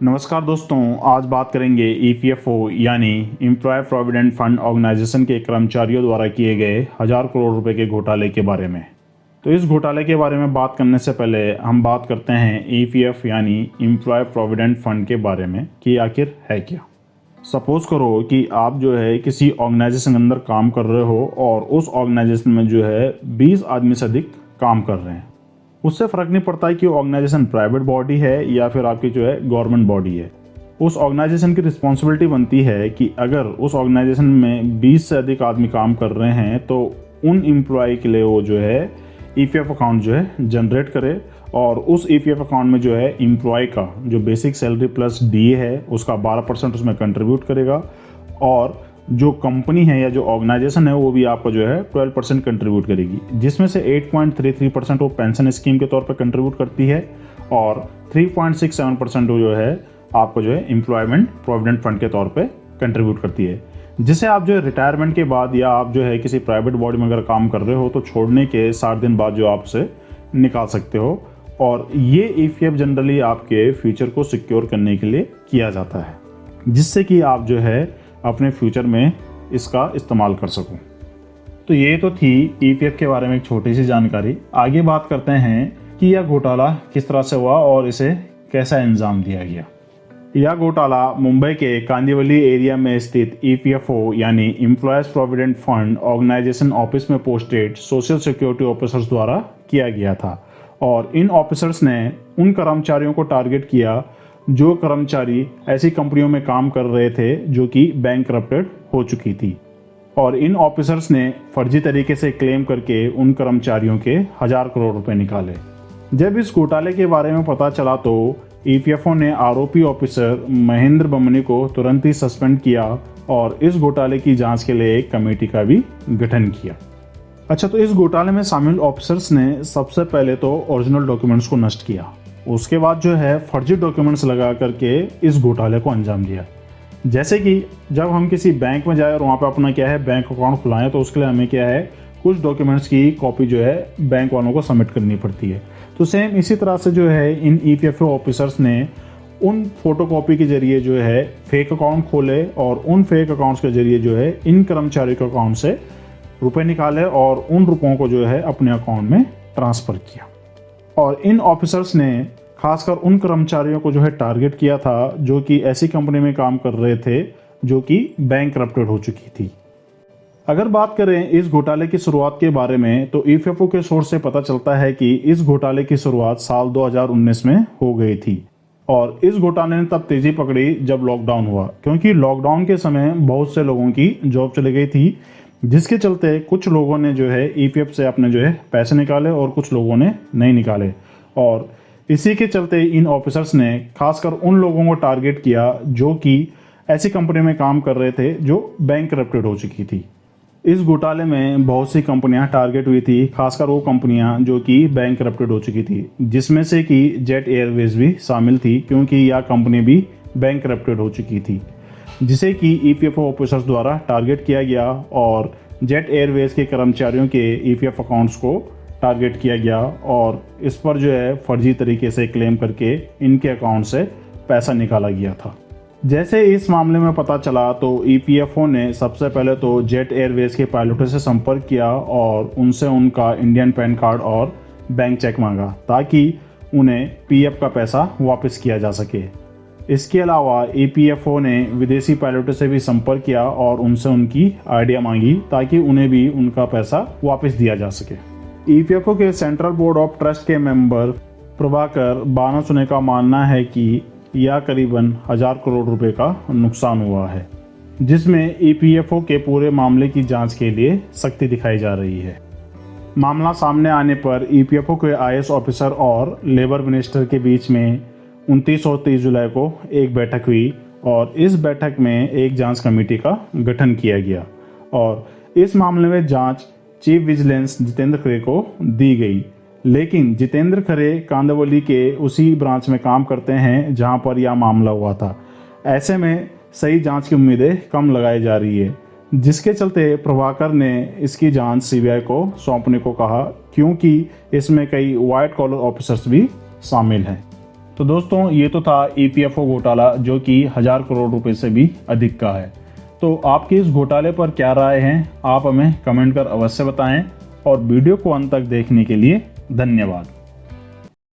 नमस्कार दोस्तों, आज बात करेंगे ईपीएफओ यानी एम्प्लॉय प्रोविडेंट फंड ऑर्गेनाइजेशन के कर्मचारियों द्वारा किए गए 1000 करोड़ रुपए के घोटाले के बारे में। तो इस घोटाले के बारे में बात करने से पहले हम बात करते हैं ईपीएफ यानी एम्प्लॉय प्रोविडेंट फंड के बारे में कि आखिर है क्या। सपोज करो कि आप जो है किसी ऑर्गेनाइजेशन के अंदर काम कर रहे हो और उस ऑर्गेनाइजेशन में जो है 20 आदमी से अधिक काम कर रहे हैं। उससे फ़र्क नहीं पड़ता है कि ऑर्गेनाइजेशन प्राइवेट बॉडी है या फिर आपकी जो है गवर्नमेंट बॉडी है। उस ऑर्गेनाइजेशन की रिस्पॉन्सिबिलिटी बनती है कि अगर उस ऑर्गेनाइजेशन में 20 से अधिक आदमी काम कर रहे हैं तो उन एम्प्लॉय के लिए वो जो है ईपीएफ अकाउंट जो है जनरेट करे और उस ईपीएफ अकाउंट में जो है एम्प्लॉय का जो बेसिक सैलरी प्लस डीए है उसका 12% उसमें कंट्रीब्यूट करेगा और जो कंपनी है या जो ऑर्गेनाइजेशन है वो भी आपका जो है 12% कंट्रीब्यूट करेगी, जिसमें से 8.33% वो पेंशन स्कीम के तौर पर कंट्रीब्यूट करती है और 3.67% वो जो है आपको जो है एम्प्लॉयमेंट प्रोविडेंट फंड के तौर पे कंट्रीब्यूट करती है, जिसे आप जो है रिटायरमेंट के बाद या आप जो है किसी प्राइवेट बॉडी में अगर काम कर रहे हो तो छोड़ने के 60 दिन बाद जो आपसे निकाल सकते हो। और ये ईपीएफ जनरली आपके फ्यूचर को सिक्योर करने के लिए किया जाता है, जिससे कि आप जो है अपने फ्यूचर में इसका इस्तेमाल कर सकूं। तो ये तो थी ईपीएफ के बारे में एक छोटी सी जानकारी। आगे बात करते हैं कि यह घोटाला किस तरह से हुआ और इसे कैसा अंजाम दिया गया। यह घोटाला मुंबई के कांदिवली एरिया में स्थित ईपीएफओ यानी employees provident fund organisation office में पोस्टेड सोशल सिक्योरिटी ऑफिसर्स द्वारा किया गया था और इन ऑफिसर्स ने उन कर्मचारियों को टारगेट किया जो कर्मचारी ऐसी कंपनियों में काम कर रहे थे जो कि बैंकरप्टेड हो चुकी थी, और इन ऑफिसर्स ने फर्जी तरीके से क्लेम करके उन कर्मचारियों के 1000 करोड़ रुपए निकाले। जब इस घोटाले के बारे में पता चला तो ईपीएफओ ने आरोपी ऑफिसर महेंद्र बमनी को तुरंत ही सस्पेंड किया और इस घोटाले की जांच के लिए एक कमेटी का भी गठन किया। अच्छा, तो इस घोटाले में शामिल ऑफिसर्स ने सबसे पहले तो ओरिजिनल डॉक्यूमेंट्स को नष्ट किया, उसके बाद जो है फर्जी डॉक्यूमेंट्स लगा करके इस घोटाले को अंजाम दिया। जैसे कि जब हम किसी बैंक में जाए और वहाँ पे अपना क्या है बैंक अकाउंट खुलाएं तो उसके लिए हमें क्या है कुछ डॉक्यूमेंट्स की कॉपी जो है बैंक वालों को सबमिट करनी पड़ती है। तो सेम इसी तरह से जो है इन ईपीएफओ ऑफिसर्स ने उन फोटोकॉपी के जरिए जो है फेक अकाउंट खोले और उन फेक अकाउंट्स के जरिए जो है इन कर्मचारियों के अकाउंट से रुपए निकाले और उन रुपयों को जो है अपने अकाउंट में ट्रांसफ़र किया। और इन ऑफिसर्स ने खासकर उन कर्मचारियों को जो है टारगेट किया था जो कि ऐसी कंपनी में काम कर रहे थे जो कि बैंकरप्टेड हो चुकी थी। अगर बात करें इस घोटाले की शुरुआत के बारे में तो ईपीएफओ के सोर्स से पता चलता है कि इस घोटाले की शुरुआत साल 2019 में हो गई थी और इस घोटाले ने तब तेजी पकड़ी जब लॉकडाउन हुआ, क्योंकि लॉकडाउन के समय बहुत से लोगों की जॉब चली गई थी, जिसके चलते कुछ लोगों ने जो है ईपीएफ से अपने जो है पैसे निकाले और कुछ लोगों ने नहीं निकाले। और इसी के चलते इन ऑफिसर्स ने खासकर उन लोगों को टारगेट किया जो कि ऐसी कंपनी में काम कर रहे थे जो बैंकरप्टेड हो चुकी थी। इस घोटाले में बहुत सी कंपनियां टारगेट हुई थी, खासकर वो कंपनियां जो कि बैंकरप्टेड हो चुकी थी, जिसमें से कि जेट एयरवेज भी शामिल थी, क्योंकि यह कंपनी भी बैंकरप्टेड हो चुकी थी, जिसे कि ईपीएफओ ऑफिसर्स द्वारा टारगेट किया गया और जेट एयरवेज के कर्मचारियों के ईपीएफ अकाउंट्स को टारगेट किया गया और इस पर जो है फर्जी तरीके से क्लेम करके इनके अकाउंट से पैसा निकाला गया था। जैसे इस मामले में पता चला तो ईपीएफओ ने सबसे पहले तो जेट एयरवेज के पायलटों से संपर्क किया और उनसे उनका इंडियन पैन कार्ड और बैंक चेक मांगा ताकि उन्हें पीएफ का पैसा वापस किया जा सके। इसके अलावा ईपीएफओ ने विदेशी पायलटों से भी संपर्क किया और उनसे उनकी आइडिया मांगी ताकि उन्हें भी उनका पैसा वापस दिया जा सके। ईपीएफओ के सेंट्रल बोर्ड ऑफ ट्रस्ट के मेंबर प्रभाकर बानासुने का मानना है कि यह करीबन 1000 करोड़ रुपए का नुकसान हुआ है, जिसमें ईपीएफओ के पूरे मामले की जांच के लिए सख्ती दिखाई जा रही है। मामला सामने आने पर ईपीएफओ के आईएएस ऑफिसर और लेबर मिनिस्टर के बीच में 29 और 30 जुलाई को एक बैठक हुई और इस बैठक में एक जांच कमेटी का गठन किया गया और इस मामले में जांच चीफ विजिलेंस जितेंद्र खरे को दी गई, लेकिन जितेंद्र खरे कांदिवली के उसी ब्रांच में काम करते हैं जहां पर यह मामला हुआ था। ऐसे में सही जांच की उम्मीदें कम लगाई जा रही है, जिसके चलते प्रभाकर ने इसकी जांच सीबीआई को सौंपने को कहा, क्योंकि इसमें कई वाइट कॉलर ऑफिसर्स भी शामिल हैं। तो दोस्तों ये तो था EPFO घोटाला, जो कि 1000 करोड़ रुपए से भी अधिक का है। तो आपके इस घोटाले पर क्या राय है, आप हमें कमेंट कर अवश्य बताएं और वीडियो को अंत तक देखने के लिए धन्यवाद।